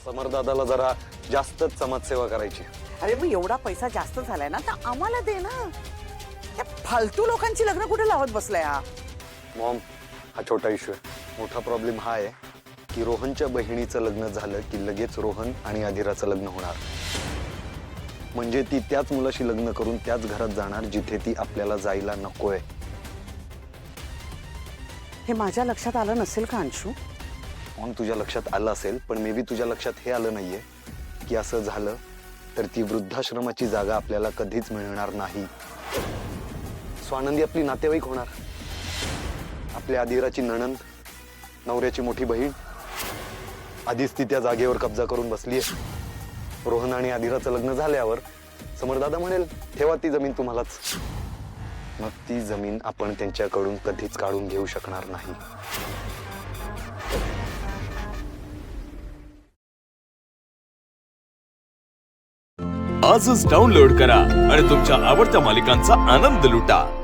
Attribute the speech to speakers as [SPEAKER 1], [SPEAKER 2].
[SPEAKER 1] समरदादाला जरा जास्तच समाजसेवा करायची.
[SPEAKER 2] अरे मग एवढा पैसा जास्त झालाय ना तर आम्हाला दे ना. त्या फालतू लोकांची लग्न कुठे लावत बसलाय हा?
[SPEAKER 1] मॉम, हा छोटा इश्यू आहे. मोठा प्रॉब्लेम हा आहे की रोहनच्या बहिणीचं लग्न झालं की लगेच रोहन आणि अधिराचं लग्न होणार. म्हणजे ती त्याच मुलाशी लग्न करून त्याच घरात जाणार जिथे ती आपल्याला जायला नकोय.
[SPEAKER 2] हे माझ्या लक्षात आलं नसेल का अंशू?
[SPEAKER 1] मॉम, तुझ्या लक्षात आलं असेल, पण मे बी तुझ्या लक्षात हे आलं नाहीये की असं झालं तर ती वृद्धाश्रमाची जागा आपल्याला कधीच मिळणार नाही. स्वानंदी आपली नातेवाईक होणार. आपल्या अधिराची नणंद, नवऱ्याची मोठी बहीण, आधीच ती त्या जागेवर कब्जा करून बसलीये. रोहन आणि अधिराचं लग्न झाल्यावर समरदादा म्हणेल ठेवा ती जमीन तुम्हालाच. मग ती जमीन आपण त्यांच्याकडून कधीच काढून घेऊ शकणार नाही.
[SPEAKER 3] आजच डाउनलोड करा आणि तुमच्या आवडत्या मालिकांचा आनंद लुटा.